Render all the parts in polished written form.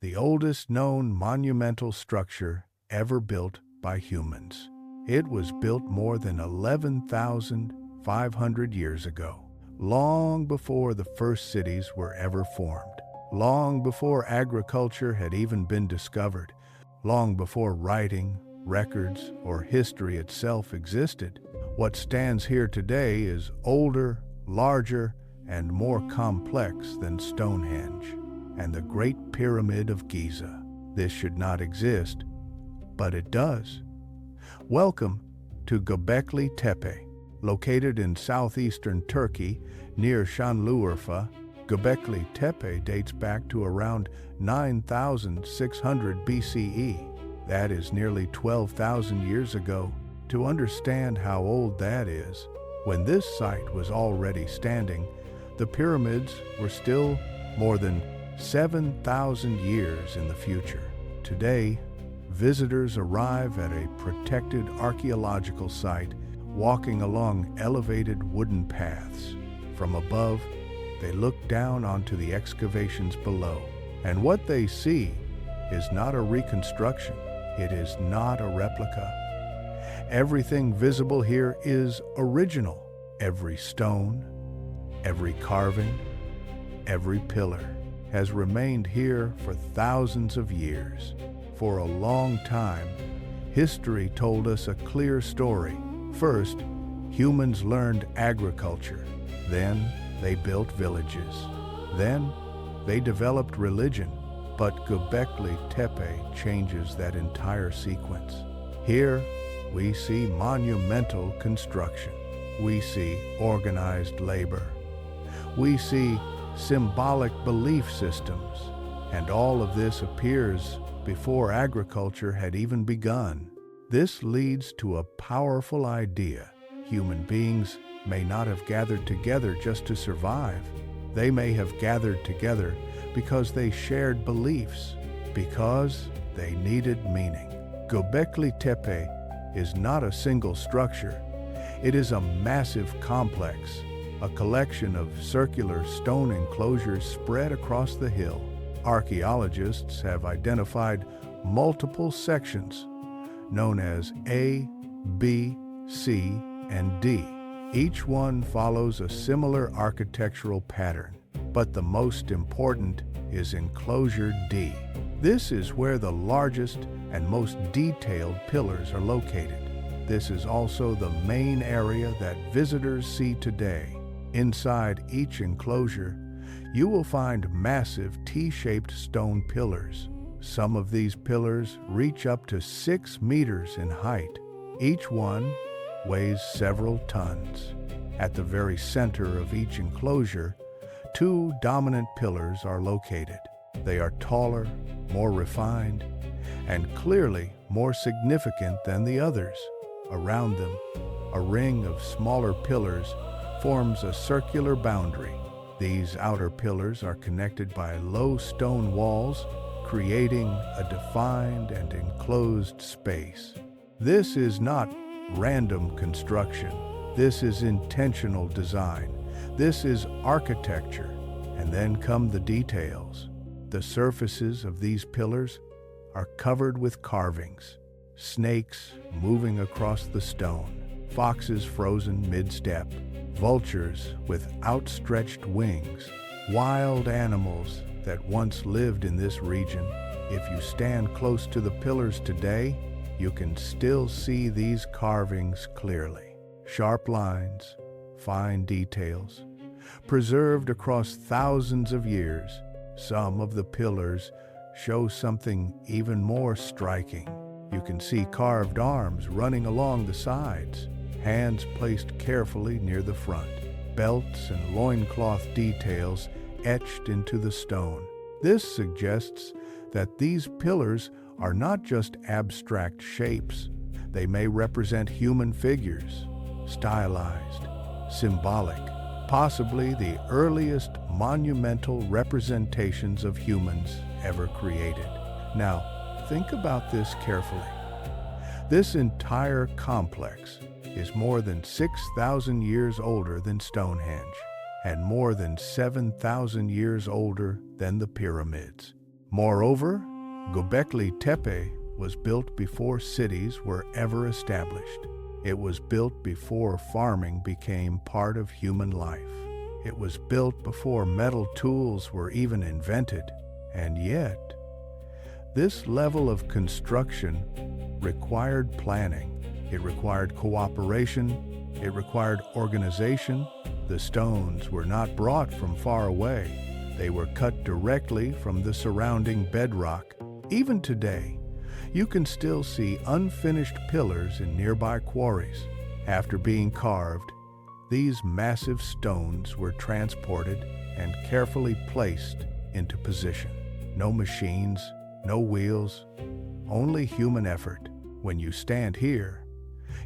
the oldest known monumental structure ever built by humans. It was built more than 11,500 years ago, long before the first cities were ever formed, long before agriculture had even been discovered, long before writing, records, or history itself existed. What stands here today is older, larger, and more complex than Stonehenge and the Great Pyramid of Giza. This should not exist, but it does. Welcome to Göbeklitepe, located in southeastern Turkey near Şanlıurfa. Göbeklitepe dates back to around 9,600 BCE. That is nearly 12,000 years ago. To understand how old that is, when this site was already standing, the pyramids were still more than 7,000 years in the future. Today, visitors arrive at a protected archaeological site, walking along elevated wooden paths. From above, they look down onto the excavations below, and what they see is not a reconstruction. It is not a replica. Everything visible here is original. Every stone, every carving, every pillar has remained here for thousands of years. For a long time, history told us a clear story. First, humans learned agriculture. Then, they built villages. Then, they developed religion. But Göbekli Tepe changes that entire sequence. Here, we see monumental construction. We see organized labor. We see symbolic belief systems. And all of this appears before agriculture had even begun. This leads to a powerful idea. Human beings may not have gathered together just to survive. They may have gathered together because they shared beliefs, because they needed meaning. Göbekli Tepe is not a single structure. It is a massive complex, a collection of circular stone enclosures spread across the hill. Archaeologists have identified multiple sections, known as A, B, C, and D. Each one follows a similar architectural pattern, but the most important is enclosure D. This is where the largest and most detailed pillars are located. This is also the main area that visitors see today. Inside each enclosure, you will find massive T-shaped stone pillars. Some of these pillars reach up to 6 meters in height. Each one weighs several tons. At the very center of each enclosure, 2 dominant pillars are located. They are taller, more refined, and clearly more significant than the others. Around them, a ring of smaller pillars forms a circular boundary. These outer pillars are connected by low stone walls, creating a defined and enclosed space. This is not random construction. This is intentional design. This is architecture. And then come the details. The surfaces of these pillars are covered with carvings, snakes moving across the stone, foxes frozen mid-step, vultures with outstretched wings, wild animals that once lived in this region. If you stand close to the pillars today, you can still see these carvings clearly. Sharp lines, fine details, preserved across thousands of years. Some of the pillars show something even more striking. You can see carved arms running along the sides, hands placed carefully near the front, belts and loincloth details etched into the stone. This suggests that these pillars are not just abstract shapes. They may represent human figures, stylized, symbolic, possibly the earliest monumental representations of humans ever created. Now, think about this carefully. This entire complex is more than 6,000 years older than Stonehenge, and more than 7,000 years older than the pyramids. Moreover, Göbeklitepe was built before cities were ever established. It was built before farming became part of human life. It was built before metal tools were even invented. And yet, this level of construction required planning. It required cooperation. It required organization. The stones were not brought from far away. They were cut directly from the surrounding bedrock. Even today, you can still see unfinished pillars in nearby quarries. After being carved, these massive stones were transported and carefully placed into position. No machines, no wheels, only human effort. When you stand here,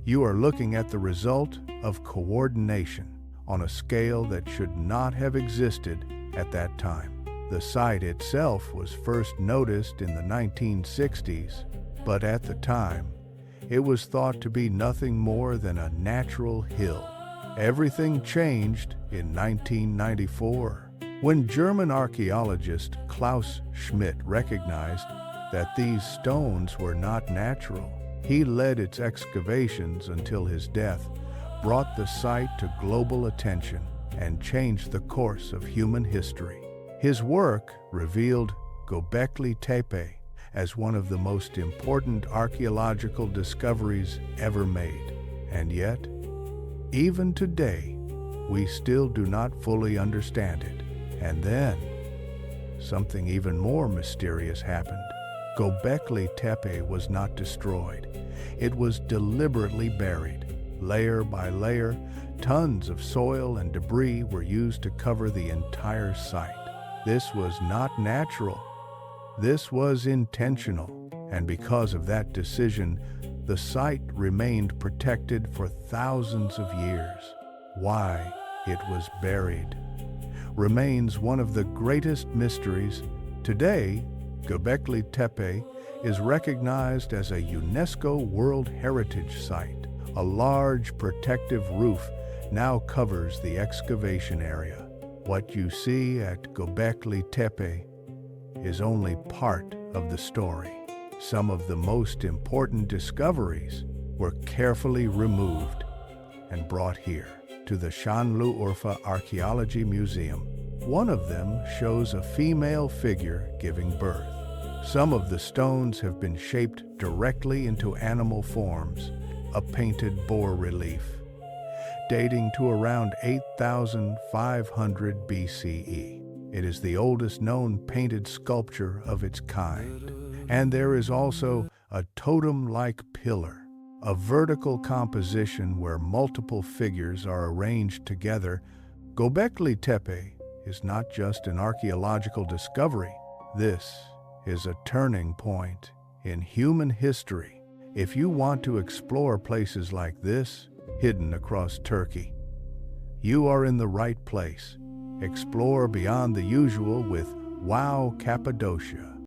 you are looking at the result of coordination on a scale that should not have existed at that time. The site itself was first noticed in the 1960s, but at the time, it was thought to be nothing more than a natural hill. Everything changed in 1994, when German archaeologist Klaus Schmidt recognized that these stones were not natural. He led its excavations until his death brought the site to global attention and changed the course of human history. His work revealed Göbeklitepe as one of the most important archaeological discoveries ever made. And yet, even today, we still do not fully understand it. And then, something even more mysterious happened. Göbeklitepe was not destroyed. It was deliberately buried. Layer by layer, tons of soil and debris were used to cover the entire site. This was not natural. This was intentional. And because of that decision, the site remained protected for thousands of years. Why it was buried remains one of the greatest mysteries. Today, Göbeklitepe is recognized as a UNESCO World Heritage Site. A large protective roof now covers the excavation area. What you see at Göbeklitepe is only part of the story. Some of the most important discoveries were carefully removed and brought here to the Şanlıurfa Archaeology Museum. One of them shows a female figure giving birth. Some of the stones have been shaped directly into animal forms, a painted bas-relief, dating to around 8,500 BCE. It is the oldest known painted sculpture of its kind. And there is also a totem-like pillar, a vertical composition where multiple figures are arranged together. Göbeklitepe is not just an archaeological discovery. This is a turning point in human history. If you want to explore places like this, hidden across Turkey, you are in the right place. Explore beyond the usual with Wow Cappadocia.